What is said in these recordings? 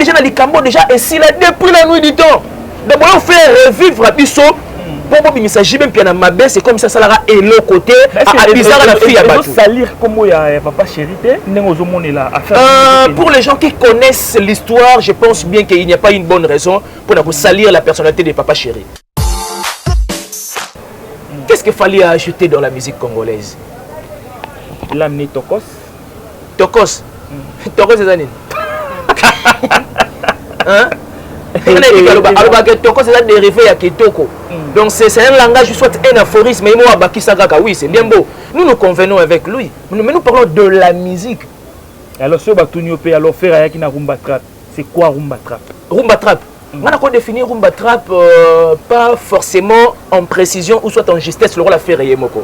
déjà dans les Cambo déjà et s'il a depuis la nuit du temps. D'abord on fait revivre Bisso. Pour il s'agit même bien ma baisse, c'est comme ça sera et l'autre côté à bizarre la fille à battre. Salir comme il y a papa chérité, pour les gens qui connaissent l'histoire, je pense bien qu'il n'y a pas une bonne raison pour salir la personnalité de papa chéri. Qu'est-ce qu'il fallait ajouter dans la musique congolaise? L'amener Tokos. Tokos. Tokos c'est ça. Hein? Tokos c'est dérivé à Kitoko. Donc c'est un langage, soit un aphorisme, oui, c'est bien beau. Nous nous convenons avec lui, mais nous parlons de la musique. Alors, si on a alors faire avec une rumba trap, c'est quoi rumba trap? Rumba trap. On a définir rumba trap pas forcément en précision ou soit en justesse, le rôle à faire Yemoko.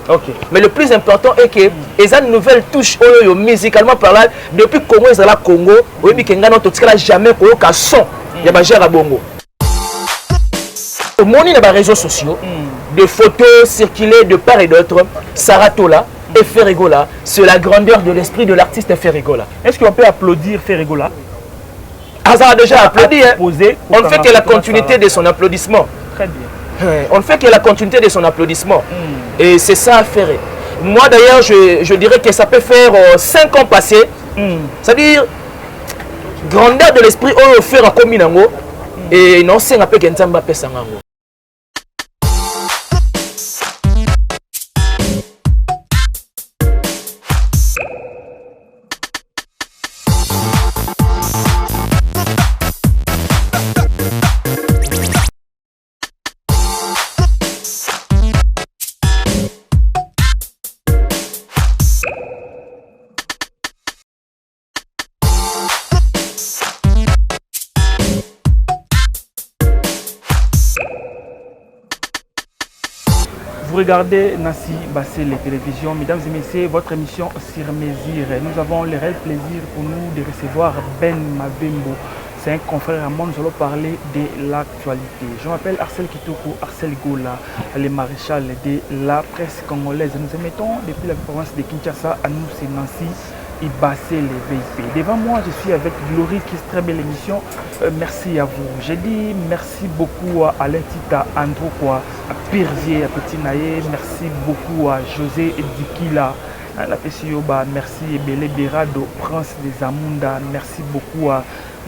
Mais le plus important est que les nouvelles touches musicalement parlant, depuis Congo et la Congo, on n'a jamais qu'un son. Il y a un bongo. Au monde, il y a des réseaux sociaux, des photos circulées de part et d'autre. Saratola et Ferregola, c'est la grandeur de l'esprit de l'artiste Ferregola. Est-ce qu'on peut applaudir Ferregola? Ah, ça a déjà applaudi. On ne fait que la continuité de son applaudissement. Très bien. On ne fait que la continuité de son applaudissement. Et c'est ça à faire. Moi d'ailleurs, je dirais que ça peut faire 5 ans passés. C'est-à-dire, grandeur de l'esprit, on fait à Kominango. Et non, c'est un peu Genzamba Pesangango. Vous regardez Nassi Bassé, les télévisions. Mesdames et messieurs, votre émission sur mesure. Nous avons le réel plaisir pour nous de recevoir Ben Mavembo. C'est un confrère à moi, nous allons parler de l'actualité. Je m'appelle Arcel Kitoko, Arcel Gola, le maréchal de la presse congolaise. Nous émettons depuis la province de Kinshasa à nous, c'est Nancy Bassé, les VIP. Devant moi, je suis avec Glory qui est très belle émission. Merci à vous. J'ai dit merci beaucoup à Alain Tita, Andro, à Pirzier, à Petit Naye. Merci beaucoup à José Dikila, à la PCO. Merci Belé Berado, Prince des Amunda. Merci beaucoup à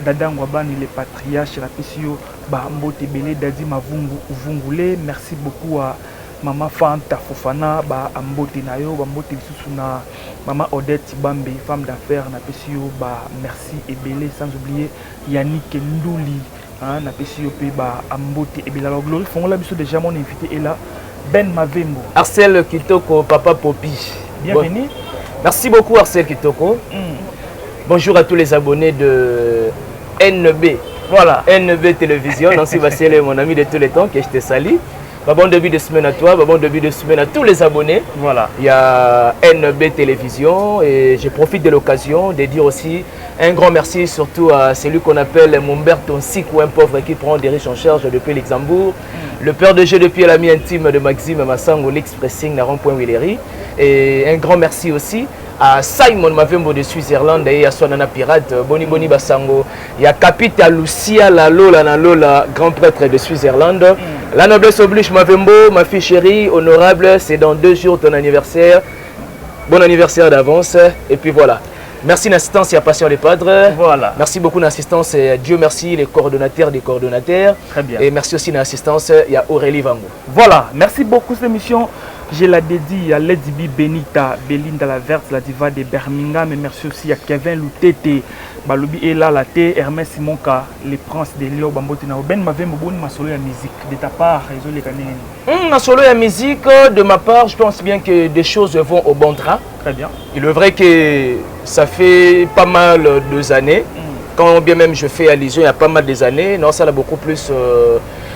Dada Ngwabani, les patriarches, la PCO. Mbote Belé, Dadi Mavungu, Uvungule. Merci beaucoup à Maman Fanta Fofana, Mbote Nayo, Mbote Susuna. Maman Odette Tibambe, femme d'affaires, na PCO, merci et belé, sans oublier Yannick Ndouli, na PCO, Ambote et Bela. Alors, Glory, Fongola Bisso, déjà mon invité est là, Ben Mavembo. Arcel Kitoko, Papa Popi. Bienvenue. Bon. Merci beaucoup, Arcel Kitoko. Bonjour à tous les abonnés de NB. Voilà, NB Télévision. Nancy Bassele, mon ami de tous les temps, que je te salue. Bon début de semaine à toi, bon début de semaine à tous les abonnés. Voilà. Il y a NB Télévision et je profite de l'occasion de dire aussi un grand merci surtout à celui qu'on appelle Momberto Nsik ou un pauvre qui prend des riches en charge depuis Luxembourg. Le père de jeu depuis l'ami intime de Maxime Massango, l'Expressing, Naron Point Willery. Et un grand merci aussi à Simon Mavembo de Suisse-Irlande et à Sonana Pirate, Boni Boni Basango. Il y a Capita Lucia Lalola, grand prêtre de Suisse-Irlande. La noblesse oblige Mavembo, ma fille chérie, honorable, c'est dans 2 jours ton anniversaire. Bon anniversaire d'avance. Et puis voilà. Merci d'assistance et à Passion les Padres. Voilà. Merci beaucoup d'assistance. Dieu merci les coordonnateurs des coordonnateurs. Très bien. Et merci aussi d'assistance. Il y a Aurélie Vango. Voilà. Merci beaucoup cette émission. Je la dédie à Lady Benita, Belinda la Verte, la diva de Birmingham. Et merci aussi à Kevin Loutete, Baloubi et là, la T, Hermès Simonka, les princes de Léo Bambotina. Ben Mavembo, ma solo la musique. De ta part, réseau les canets. Ma solo la musique, de ma part, je pense bien que des choses vont au bon train. Très bien. Il est vrai que ça fait pas mal d'années. Quand bien même je fais allusion, il y a pas mal d'années. Non, ça a beaucoup plus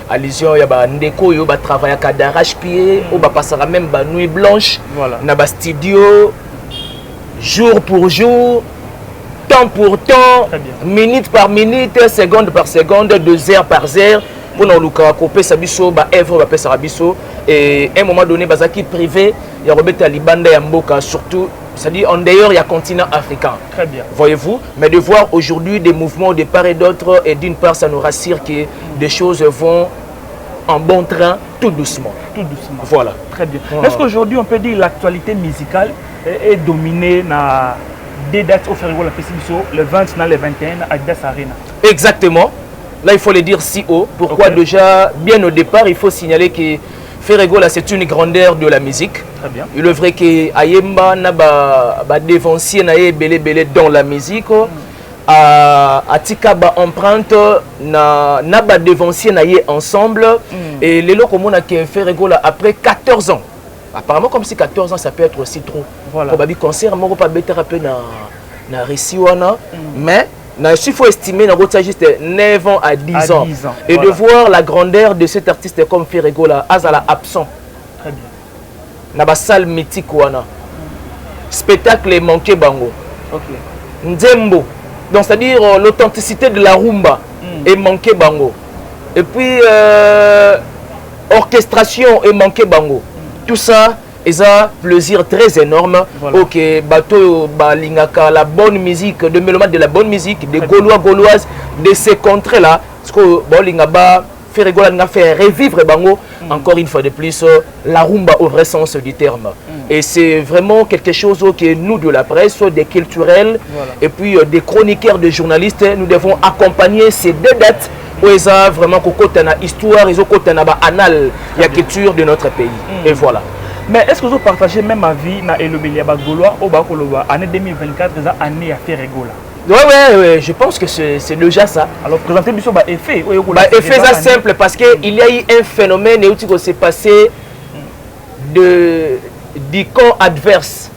allusion. Il y a Ndeko, il y a travail à d'arrache-pied, il y a passer même nuit blanche. Voilà. Il y a studio, jour pour jour, temps pour temps, minute par minute, seconde par seconde, 2 heures par heure. Pour nous couper sa biso, œuvre sa biso. Et à un moment donné, bazaki privé, il y a Robert Alibanda et Mboka, surtout c'est-à-dire en dehors, il y a continent africain. Très bien. Voyez-vous, mais de voir aujourd'hui des mouvements de part et d'autre, et d'une part, ça nous rassure que des choses vont en bon train, tout doucement. Tout doucement. Voilà. Très bien. Est-ce qu'aujourd'hui, on peut dire que l'actualité musicale est dominée dans des dates au Ferrigola Festival, le 20 et le 21 à Adidas Arena? Exactement. Là, il faut le dire si haut. Pourquoi déjà, bien au départ, il faut signaler que Ferrigola, c'est une grandeur de la musique. Très bien. Il est vrai que Ayemba n'a pas dévancié belé dans la musique. À Tikaba empreinte n'a pas dévancié ensemble. Et les lots comme on a Ferrigola après 14 ans. Apparemment, comme si 14 ans, ça peut être aussi trop. Voilà. Probablement, concert, moi, pas bête rappeler na Risiwana. Mais il faut estimer que juste 9 ans à 10 ans. Et voilà. De voir la grandeur de cet artiste comme Ferrigola, Azala absent. Très bien. Dans la salle mythique, spectacle manqué bango. Ok. Nzembo. Donc, c'est-à-dire l'authenticité de la rumba est manqué bango. Et puis, orchestration est manqué bango. Tout ça, c'est un plaisir très énorme. Voilà. Ok, bateau, balingaka, la bonne musique, de mélomanes de la bonne musique, des Gaulois, Gauloises, de ces contrées-là. Parce que Bolingaba, Ferrigola n'a fait revivre bango, encore une fois de plus, la rumba au vrai sens du terme. Et c'est vraiment quelque chose que nous, de la presse, des culturels, voilà. Et puis des chroniqueurs, des journalistes, nous devons accompagner ces deux dates. Où ils ont vraiment une histoire, ils ont une annale, la culture de notre pays. Et voilà. Mais est-ce que vous partagez même ma vie dans le Gaulois au Bakoloba, année 2024, année à Ferrigola? Oui, je pense que c'est déjà ça. Alors, présentez bien effet. Effet ça simple parce qu'il y a eu un phénomène qui s'est passé du camp adverse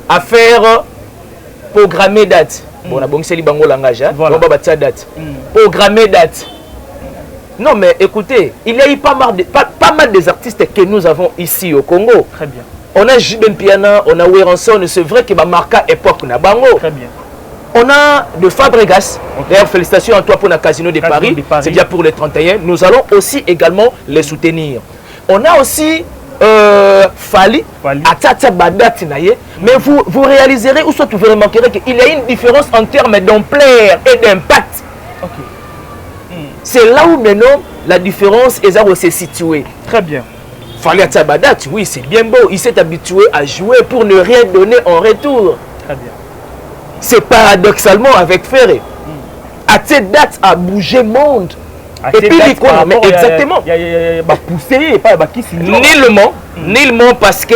à faire programmer date. Bon, on a bon c'est le langage, voilà. On va battre date. Programmer date. Non, mais écoutez, il y a eu pas mal des artistes que nous avons ici au Congo. Très bien. On a Jiben Piana, on a Weranson, c'est vrai qu'il va marquer époque na bango. Très bien. On a de Fabregas. D'ailleurs, félicitations à toi pour le Casino de Paris. C'est déjà pour les 31. Nous allons aussi également les soutenir. On a aussi Fali, Atata Badati Naye, mais vous réaliserez ou soit vous remarquerez qu'il y a une différence en termes d'ampleur et d'impact. C'est là où maintenant la différence est située. Très bien. Fali Atata Badati, oui, c'est bien beau. Il s'est habitué à jouer pour ne rien donner en retour. Très bien. C'est paradoxalement avec Ferré. À cette date, a bougé monde. Et puis mais exactement. Nullement parce que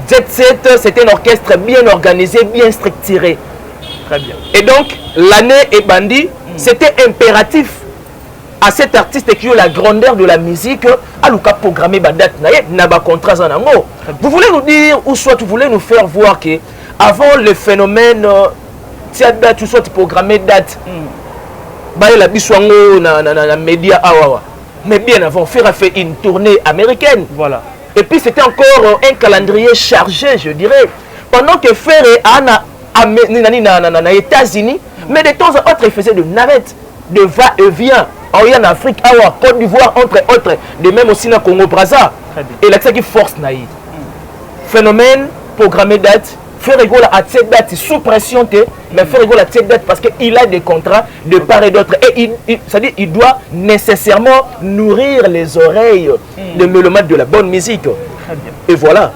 Jet Set, c'était un orchestre bien organisé, bien structuré. Très bien. Et donc, l'année est bandit, c'était impératif à cet artiste qui a la grandeur de la musique, à nous programmer la date, n'a pas contrat en amour. Vous voulez nous dire, ou soit vous voulez nous faire voir que avant le phénomène, tu soit programmé date. La biswango na média awawa. Mais bien avant, Fer a fait une tournée américaine. Voilà. Et puis c'était encore un calendrier chargé, je dirais. Pendant que Fer est aux États-Unis, mais de temps en temps, il faisait de navettes, de va-et-vient. En Afrique, awa, Côte d'Ivoire, entre autres. De même aussi dans Congo-Brazza. Et là, c'est qui force naï. Phénomène, programmé date. Ferrigola à cette date sous pression, mais Ferrigola à cette date parce qu'il a des contrats de part et d'autre. Et c'est-à-dire il doit nécessairement nourrir les oreilles de mélomanes de la bonne musique. Très bien. Et voilà.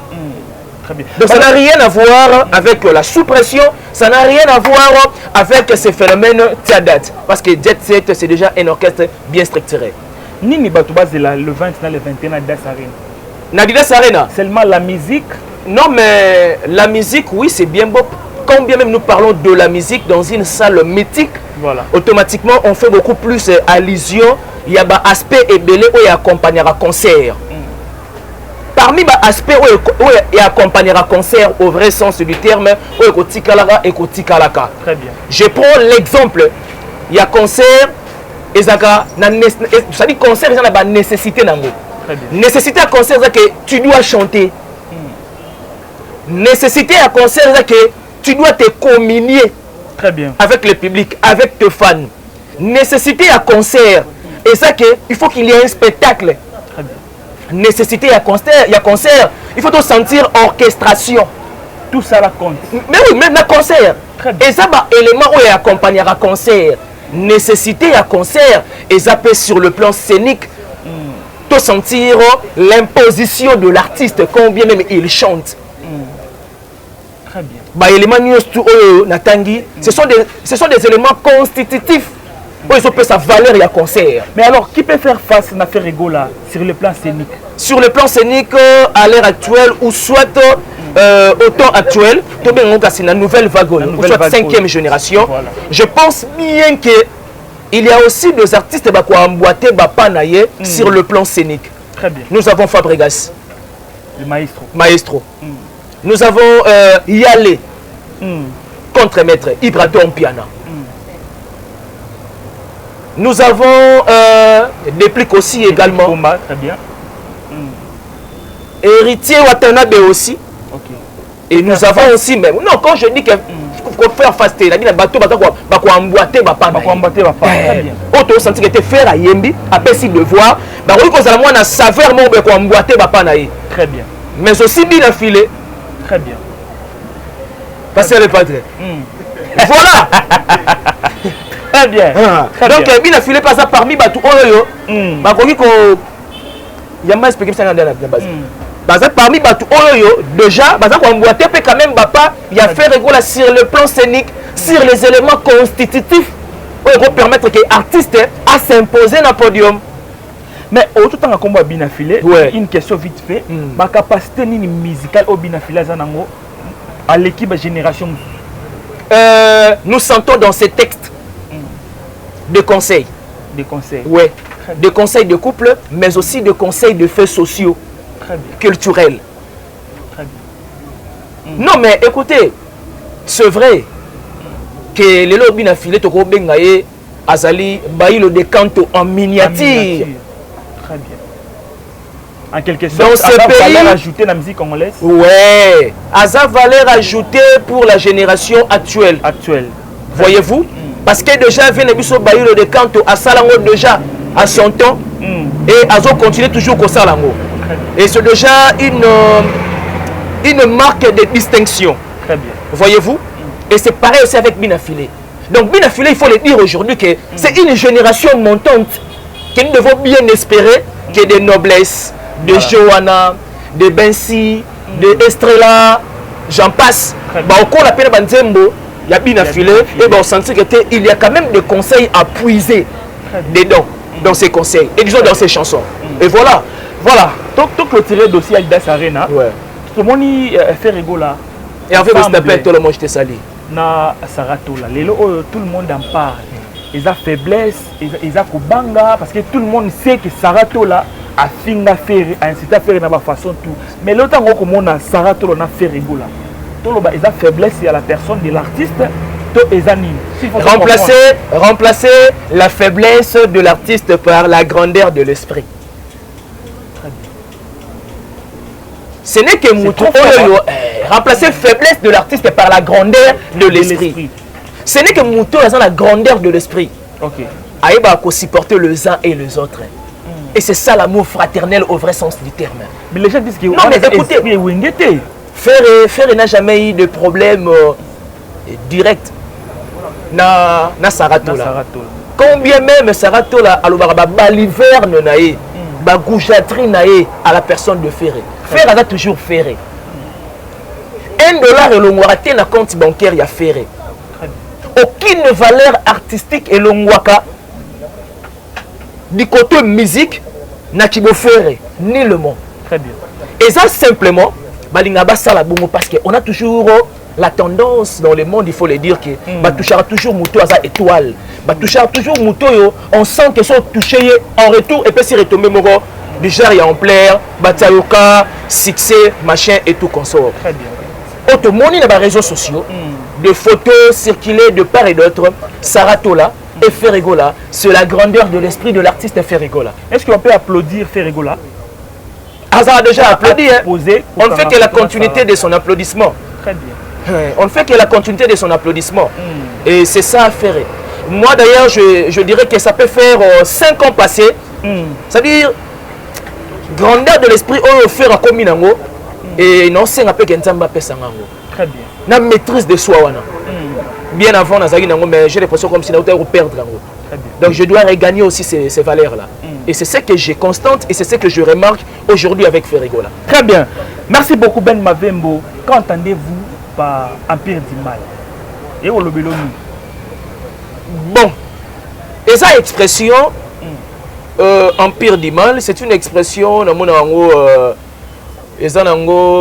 Très bien. Donc ça n'a rien à voir avec la sous-pression, ça n'a rien à voir avec ces phénomènes de date. Parce que Jet Set, c'est déjà un orchestre bien structuré. Nini Batouba, c'est le 20 et le 21 à Adidas Arena. Adidas Arena. Seulement la musique. Non, mais la musique, oui, c'est bien beau. Quand bien même nous parlons de la musique dans une salle mythique, voilà. Automatiquement, on fait beaucoup plus allusion. Il y a un aspect ébélé où il accompagnera concert. Parmi les aspects où il accompagnera concert au vrai sens du terme, où il y a Tikalaka et Tikalaka. Très bien. Je prends l'exemple. Il y a concert, ça dit concert, il y a une nécessité. Nécessité à concert, c'est que tu dois chanter. Nécessité à concert, c'est que tu dois te communier. Très bien. Avec le public, avec tes fans. Nécessité à concert, et ça que il faut qu'il y ait un spectacle. Très bien. Nécessité à concert, il faut sentir orchestration. tout ça la compte. Mais oui, même le concert. Et ça, élément où il accompagne un concert. Nécessité à concert. Et ça peut sur le plan scénique. Tout sentir l'imposition de l'artiste, combien même il chante. Très bien. Ce sont des éléments constitutifs. Ils ont sa valeur et à concert. Mais alors, qui peut faire face à Ferrego là sur le plan scénique? Sur le plan scénique, à l'ère actuelle, ou soit au temps actuel, c'est une nouvelle vague, ou soit 5e génération, voilà. Je pense bien qu'il y a aussi des artistes qui ont emboîté sur le plan scénique. Très bien. Nous avons Fabregas. Le maestro. Maestro. Nous avons Yale, contre-maître, Ibraton Piana. Nous avons des plics aussi également. Combat, très bien. Héritier Watanabe aussi. Okay. Et nous avons aussi même. Non, quand je dis que faut faire face, il a dit que bateau va emboîter papa. Très bien. Auto senti que faire à Yembi, après si devoir, bah oui qu'on a moins saveur mon be emboîter papa naï. Très bien. Mais aussi bien affilé. Très bien. Parce que le padre. Voilà. Très bien. Donc bien affilé pas ça parmi bateau oyo. Bah koki ko yamba expliquer ça dans la base. Parmi bateau oyo déjà baza ko emboîter peut quand même papa il a fait réguler sur le plan scénique, sur les éléments constitutifs pour permettre que l'artiste à s'imposer dans le podium. Mais au tout temps à combat bien affilé, une question vite fait, ma capacité musicale au bien affilé à l'équipe génération. Nous sentons dans ces textes des conseils. Des conseils. Oui. Des conseils de couple, mais aussi des conseils de faits sociaux, culturels. Très bien. Non, mais écoutez, c'est vrai que les lobbies n'a filé au Bengaye, Azali, Baïlo de Canto en miniature. Très bien. En quelque sorte, dans ce pays, valeur ajoutée dans la musique congolaise. Ouais, Aza valeur ajoutée pour la génération actuelle. Voyez-vous? Parce que déjà, Vénébiso Baïlo de Canto à Salango déjà à son temps et Azo continue toujours au Salango. Et c'est déjà une marque de distinction. Très bien. Voyez-vous? Et c'est pareil aussi avec Binafilé. Donc Binafilé, il faut le dire aujourd'hui que c'est une génération montante que nous devons bien espérer qu'il y ait des noblesses, de Johanna, de Bensi, de Estrella, j'en passe. Au cours de la peine de il y a Binafilé et on sentit qu'il y a quand même des conseils à puiser dedans, dans ces conseils, et disons dans ces chansons. Et voilà. Voilà. Tout clôturer le dossier Aldas Arena. Ouais. Tout le monde fait rigola. Et en fait, tout le monde je te salue. Na Saratola. Tout le monde en parle. Ils ont faiblesse, ils ont kubanga parce que tout le monde sait que Saratola a fini à faire, a incité à faire de la façon tout. Mais l'autre temps qu'on a Saratola n'a fait rigola. Tout le monde ils ont faiblesse à la personne de l'artiste. Remplacer la faiblesse de l'artiste par la grandeur de l'esprit. Ce n'est que remplacer la faiblesse de l'artiste par la grandeur de l'esprit. Ce n'est que Mouto a la grandeur de l'esprit. Aïba a supporter les uns et les autres. Et c'est ça l'amour fraternel au vrai sens du terme. Mais les gens disent que non, mais écoutez, Faire n'a jamais eu de problème direct. Na Saratola. Combien même Saratola alors baliverne naé, bagoujaterie naé à la personne de Ferré. Ferré a toujours Ferré. $1 et l'ongwaraté na compte bancaire il y a Ferré. Aucune valeur artistique et l'ongwaka du côté musique n'a qui Ferré ni le monde. Très bien. Et ça simplement balingaba sala bongo parce que on a toujours la tendance dans le monde, il faut le dire que touchera toujours Mouto à sa étoile. Touchera toujours Mouto, on sent que sont touchés en retour et puis s'y retomber moro. Déjà il y a en plaire, Batayoka, succès, machin et tout consort. Très bien. Autre monde dans les réseaux sociaux, des photos circulées de part et d'autre, Saratola et Ferregola, c'est la grandeur de l'esprit de l'artiste Ferregola. Est-ce qu'on peut applaudir Ferregola? Azar a déjà applaudi. On ne fait que la continuité de son applaudissement. Très bien. On ne fait que la continuité de son applaudissement. Et c'est ça à faire. Moi d'ailleurs, je dirais que ça peut faire 5 ans passés. C'est-à-dire, grandeur de l'esprit, on fait un communango. Et non, c'est un peu que Nzamba Pesangango. Très bien. Na maîtrise de soi wana. Bien avant Nazaki nango, mais j'ai l'impression comme si na autant perdre nango. Donc je dois regagner aussi ces valeurs là. Et c'est ce que j'ai constante et c'est ce que je remarque aujourd'hui avec Ferrigola. Très bien. Merci beaucoup Ben Mavembo. Qu'entendez-vous par Empire du Mal? Et au Lobeloni. Bon. Et ça expression Empire du Mal, c'est une expression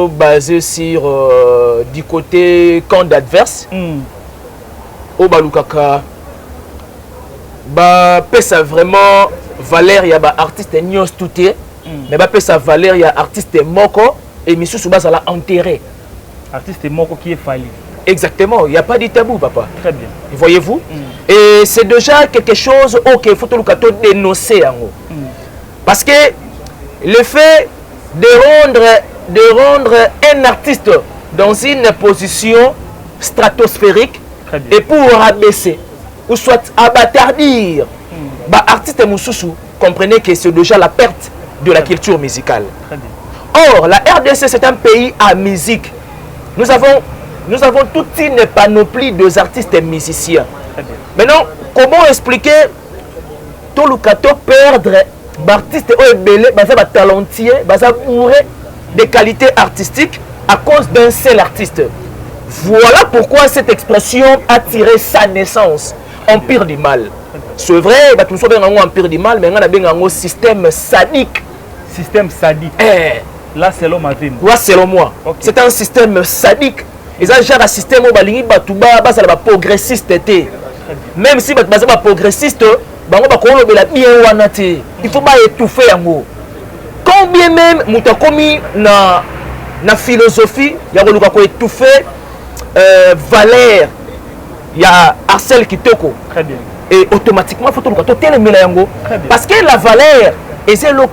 basée sur du côté camp d'adverse. Au Balukaka. Ça vraiment valeur, il y a artiste nios touté. Mais ça valeur, il y a artiste moko et monsieur Souba ça l'a enterré. Artiste moko qui est fallu. Exactement, il n'y a pas de tabou, papa. Très bien. Voyez-vous? Et c'est déjà quelque chose qu'il faut tout le cas dénoncer. Parce que le fait de rendre un artiste dans une position stratosphérique et pour abaisser ou soit abattardir, artiste Moussoussou, comprenez que c'est déjà la perte de la culture musicale. Très bien. Or, la RDC, c'est un pays à musique. Nous avons toute une panoplie d'artistes et musiciens. Maintenant, comment expliquer tout le cateau perdre d'artistes talentueux, bourré de qualités artistiques à cause d'un seul artiste? Voilà pourquoi cette expression a tiré sa naissance. Empire du Mal. C'est vrai, nous sommes un empire du mal, mais on a un système sadique. Système sadique. Là, c'est l'homme à vivre. Là, selon moi. Okay. C'est un système sadique. Et ça, genre un système où il y a des progressistes. Même si il y a des progressistes, il faut pas étouffer. Combien même, nous avons commis na philosophie, il y a étouffer valeur. Il y a Arcel Kitoko. Très bien. Et automatiquement, il faut tout le parce que la valeur et c'est le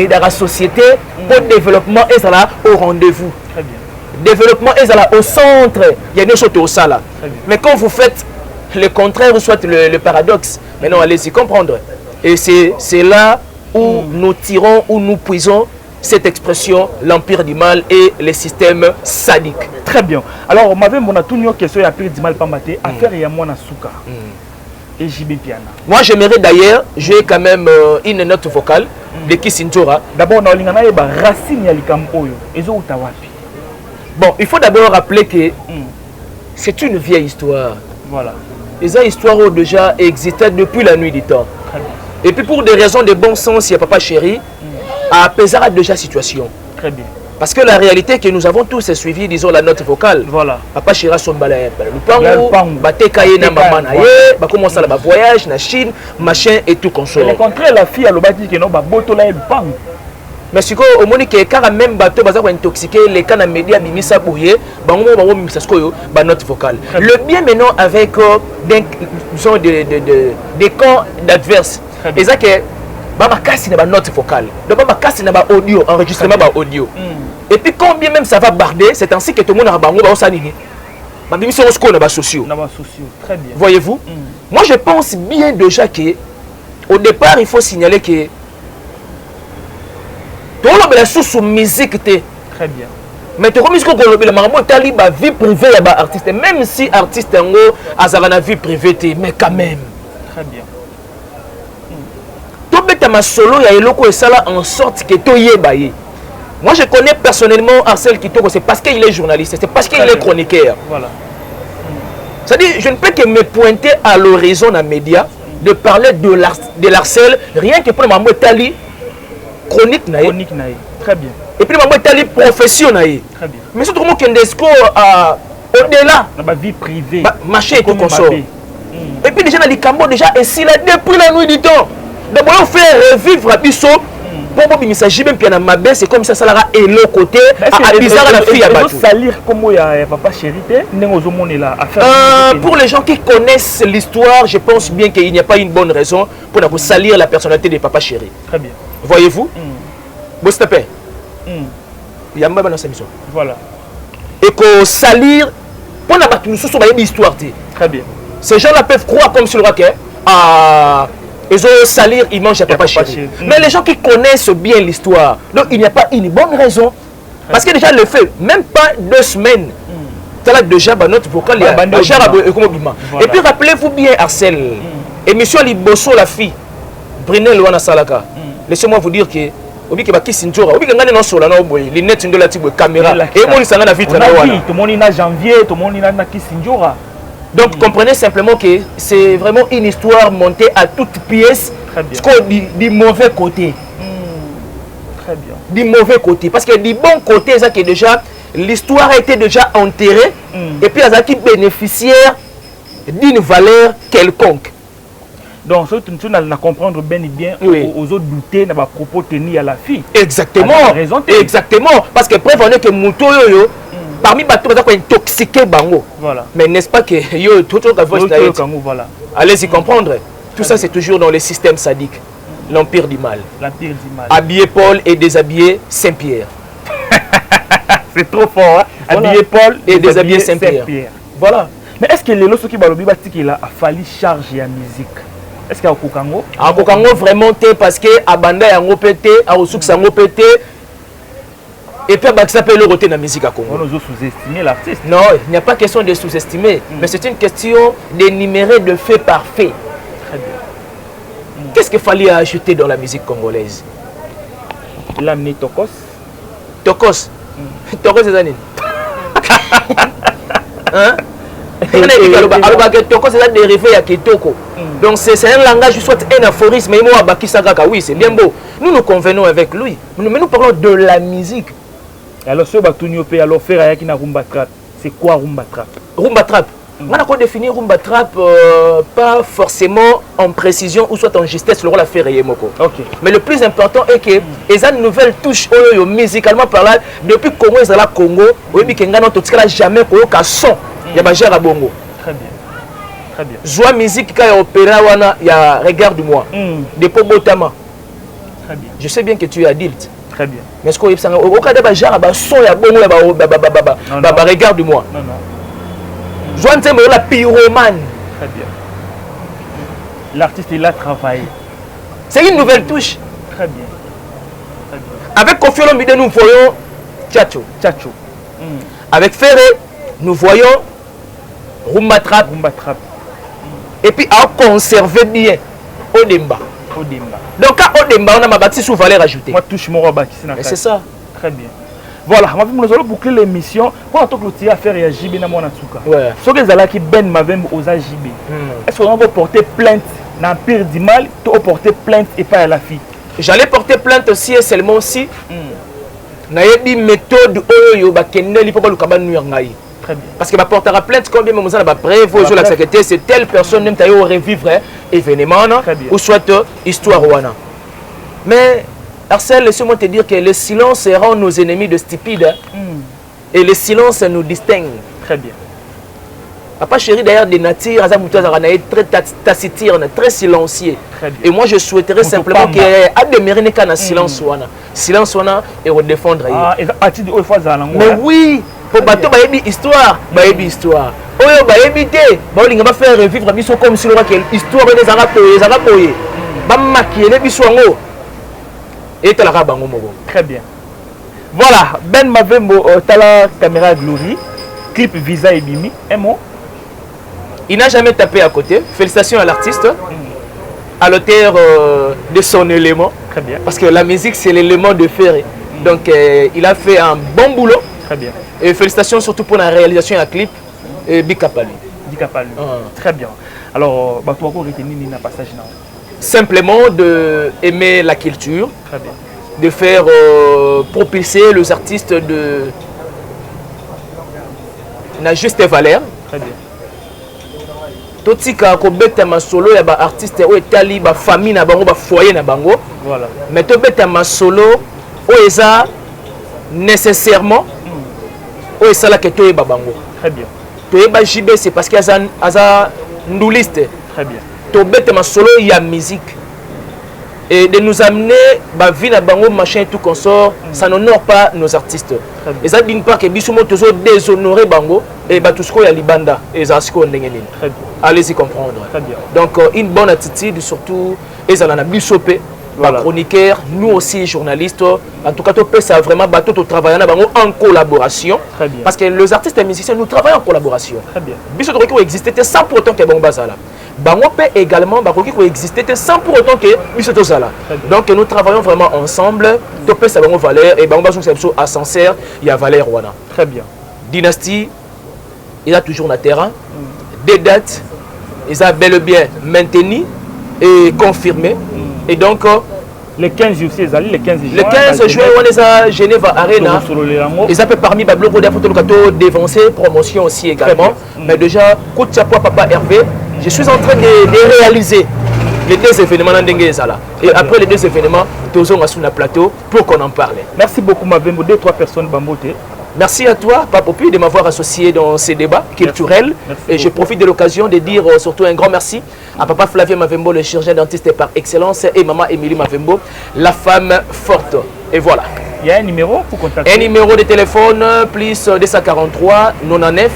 dans la société pour le développement est là au rendez-vous. Très bien. Développement est là au centre. Il y a des choses au ça là. Mais quand vous faites le contraire, soit le paradoxe, maintenant allez-y comprendre. Et c'est là où nous tirons, où nous puisons cette expression, l'empire du mal et le système sadique. Très bien. Alors, on m'avait mon question sur l'empire du mal, pas maté, affaire et à mon asuka. Et JB Piana. Moi, j'aimerais d'ailleurs jouer quand même une note vocale de Kisintora. D'abord, on a racine yalikam oyo. Ezo utawapi. Bon, il faut d'abord rappeler que c'est une vieille histoire. Voilà. Et cette histoire déjà existait depuis la nuit du temps. Et puis pour des raisons de bon sens, il y a Papa Chéri à apaiser déjà la situation. Très bien. Parce que la réalité que nous avons tous suivi, disons, la note vocale. Voilà. Papa Chéri son balai. Le pango, batekaye na maman na ye, ba commencer la voyage na Chine, machin et tout consort. Le contraire, la fille a le bâti que non, ba boto la le pango. Mais si au moni que car même bateau baza intoxiqué les canaux médias bimisa bouillé, bango bango bimisa skoyo ba note vocale. Le bien maintenant avec des camps d'adverse. Et ça que baba kasi na ba note vocale. Donc baba kasi na ba audio, enregistrement ba audio. Et puis quand bien même ça va barder, c'est ainsi que tout le monde a bango ba osanini. Ba bimisa sko na ba sociaux. Na ba sociaux. Très bien. Voyez-vous? Moi je pense bien déjà que au départ il faut signaler que sous musique. Très bien. Mais tu comme la vie privée il y a artiste même si artiste a une vie privée mais quand même. Très bien. Tu ma solo il y a eloko et ça là en sorte que tu y. Moi je connais personnellement Arcel Kitoko, c'est parce qu'il est journaliste, c'est parce qu'il est chroniqueur. Voilà. C'est-à-dire je ne peux que me pointer à l'horizon dans les médias de parler de l'Arcel rien que pour ma tali chronique naïe. Très bien. Et puis maman tali profession naïe. Très bien. Mais surtout comment qu'endesco au-delà dans ma vie privée. Marché et tout consort. Et puis déjà dans les Cambo déjà et si là depuis la nuit du temps. D'abord on fait revivre à Bisso. Pour il s'agit même bien ma baisse c'est comme ça là et l'autre côté à bizarre la fille à battu. Salir comme il y a papa Chérité n'est là pour les gens qui connaissent l'histoire, je pense bien qu'il n'y a pas une bonne raison pour salir la personnalité de Papa Chéri. Très bien. Voyez-vous? Bostapé. Il y a même dans sa mission. Voilà. Et que salir pour la battu nous sur l'histoire. Très bien. Ces gens-là peuvent croire comme sur le raquet ils ont salir, ils mangent à Papa Chéri. Mais les gens qui connaissent bien l'histoire, donc il n'y a pas une bonne raison. Parce que déjà le fait, même pas 2 semaines, Tala déjà notre vocal et puis rappelez-vous bien Arcel émission Liboso la fille Brunel wana salaka laissez-moi vous dire que obi ke bakisi njora obi ke ngane no sola na boy linette ndola ti boy caméra et moni sanga na vitre na wana tout moni na janvier tout moni na kisi njora. Donc comprenez simplement que c'est vraiment une histoire montée à toutes pièces du mauvais côté. Très bien. Du mauvais côté parce que du bon côté ça que déjà l'histoire a été déjà enterrée et puis elle a qui bénéficiaire d'une valeur quelconque. Donc, ce que tu as comprendre bien et bien aux autres douter n'a pas propos tenus à la fille. Exactement. Exactement. Parce que preuve on est que Mouto yo parmi bateaux qui ont intoxiqué bango. Voilà. Mais n'est-ce pas que yo tout voilà. Allez-y comprendre. Tout ça c'est toujours dans le système sadique. L'empire du mal. L'empire du mal. Habiller Paul et déshabiller Saint-Pierre. C'est trop fort. Hein? Voilà. Habiller Paul et déshabiller Saint-Pierre. Voilà. Mais est-ce que les lots qui balobi batiki là a fallu charger la musique? Est-ce qu'il y a Kokango? À Kokango vraiment parce que Abanda yango pété, à Osuk sango pété. Et puis ça s'appelle le roté dans la musique à Congo. On nous sous-estimer l'artiste. Non, il n'y a pas question de sous-estimer, mais c'est une question d'énumérer de fait par fait. Très bien. Qu'est-ce qu'il fallait ajouter dans la musique congolaise? L'amener Tokos. Tokos. Tokos c'est ça. Hein? Tokos c'est dérivé à Kitoko. Donc c'est un langage, soit un aphorisme, oui c'est bien beau. Nous convenons avec lui, mais nous parlons de la musique. Alors ce Batouniopé, alors faire avec une rumba trap, c'est quoi rumba trap? Rumba trap. On a définir rumba trap pas forcément en précision ou soit en justesse le rôle à faire Yemoko. Mais le plus important est que les nouvelles touches musicalement parlant depuis Congo et la Congo, on dit qu'il n'a jamais qu'un son. Il y a Bajara Bongo. Très bien. Très bien. Joie musique quand il y a opéra, il y a regarde-moi. Dépôt Botama. Très bien. Je sais bien que tu es adulte. Très bien. Mais est-ce qu'il y a au cas de Bajara, son il y a Bongo, regarde-moi. Non, non. Joie Nzembe, la pyromane. Très bien. L'artiste il a travaillé. C'est une nouvelle touche. Très bien. Très bien. Avec Kofi Olomide, nous voyons Tchatcho. Tchatcho. Avec Ferré, nous voyons Rumba Trap. Rumba Trap. Et puis à conserver bien Odemba. Odemba. Donc à Odemba, on a ma bâtisse sous valeur ajoutée. Moi touche mon rabat. C'est ça. Très bien. Voilà, nous allons boucler l'émission. Pour que tu as fait réagir bien à mon Atsuka. Ouais. Ce que vous qui ben m'avem aux AJB. Est-ce qu'on va porter plainte dans le pire du mal, tu vas porter plainte et pas à la fille? J'allais porter plainte aussi et seulement si. Nayebi méthode oyo bakendeli pour le kabanu ngai. Très bien. Parce que ma portera plainte quand bien on a preuve au la sécurité c'est telle personne même tayo revivre événement ou soit histoire wana. Mais Arcel, laisse-moi te dire que le silence rend nos ennemis de stupides et le silence nous distingue. Très bien. Papa chéri d'ailleurs des natures, très taciturne, très silencieux. Et moi je souhaiterais simplement qu'il y ait un silence wana. Silence wana et redéfendre. Mais oui, pour bateau baébi histoire, baébi histoire. Oyo baébi té, baolinga ba faire revivre biso comme si l'histoire des Arabes ba maquiller biso ngo. Et tu l'as bango mogo. Très bien. Voilà, Ben Mavembo tala caméra Glory, clip Visa et Bimi, un mot. Il n'a jamais tapé à côté. Félicitations à l'artiste, à l'auteur de son élément. Très bien. Parce que la musique, c'est l'élément de Ferré. Donc, il a fait un bon boulot. Très bien. Et félicitations surtout pour la réalisation d'un clip. Et big up à lui. Big up à lui. Très bien. Alors, tu vas retenir un passage là. Simplement d'aimer la culture. Très bien. De faire propulser les artistes de la juste valeur. Très bien. Totika ko beta masolo ya ba artiste o etali ba famille na bango ba foyer na bango. Voilà. Mais to beta masolo o eza nécessairement o esala ke to ba bango. Très bien. To ba JB c'est parce qu'il y a nduliste. Très bien. To beta masolo ya musique et de nous amener ba vie na bango machin tout consort, ça n'honore pas nos artistes. Et ça d'une part que bisumo toujours déshonorer bango et ba tout ce qu'on y a libanda et ça ce qu'on ndengeni. Allez-y comprendre. Très bien. Donc une bonne attitude surtout et ça en a bisopé voilà. Chroniqueurs, nous aussi journalistes. En tout cas, tu peux ça vraiment tout travailler en collaboration. Très bien. Parce que les artistes et musiciens, nous travaillons en collaboration. Très bien. Bisous de exister sans pour autant que bon bazala. Bango peut également exister sans pour autant que bisous de ça. Donc nous travaillons vraiment ensemble. Tu peux ça valeur et bango bazou c'est à sincère, il y a valeur wana. Très bien. Dynastie, il a toujours le terrain. Des dates, ils ont bel et bien maintenu et confirmé. Et donc, le 15 juin, le 15 juin, on est à Genève Arena. Ils ont parmi les blocs de dévancer, promotion aussi également. Mais déjà, coup de chapeau à Papa Hervé, je suis en train de réaliser les deux événements dans Dengue. Et après les deux événements, nous sommes sur le plateau pour qu'on en parle. Merci beaucoup, Mavembo. 2-3 personnes, Bambote. Merci à toi, Papopi, de m'avoir associé dans ces débats culturels. Merci et je profite de l'occasion de dire surtout un grand merci à Papa Flavien Mavembo, le chirurgien dentiste par excellence, et Maman Émilie Mavembo, la femme forte. Et voilà. Il y a un numéro pour contacter? Un numéro de téléphone, plus 243 99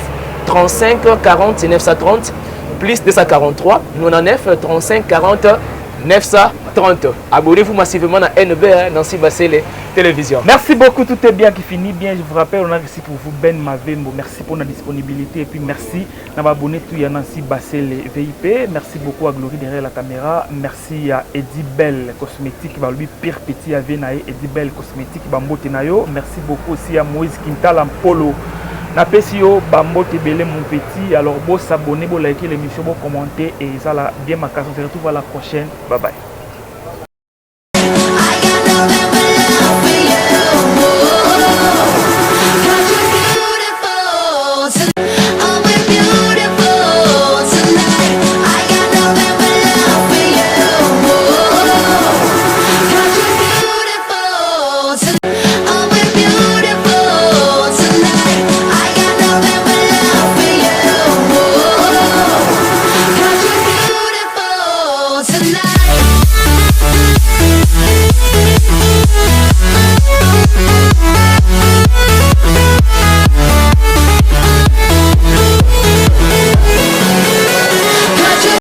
35 40 930, plus 243 99 35 40 930. Abonnez-vous massivement à NB, Nancy Bassele Télévision. Merci beaucoup, tout est bien qui finit bien. Je vous rappelle, on a ici pour vous Ben Mavembo. Merci pour la disponibilité et puis merci d'avoir abonné tout à Nancy Bassele VIP. Merci beaucoup à Glory derrière la caméra. Merci à Eddie Bell Cosmétique, lui Pire Petit à Venae, Eddie Bell Cosmétique, Bambotenayo. Merci beaucoup aussi à Moïse Quintal en Polo. Napesio Bambote Belé mon petit. Alors, vous s'abonner, vous liker l'émission, vous commenter et ça là bien ma case. On se retrouve à la prochaine. Bye bye.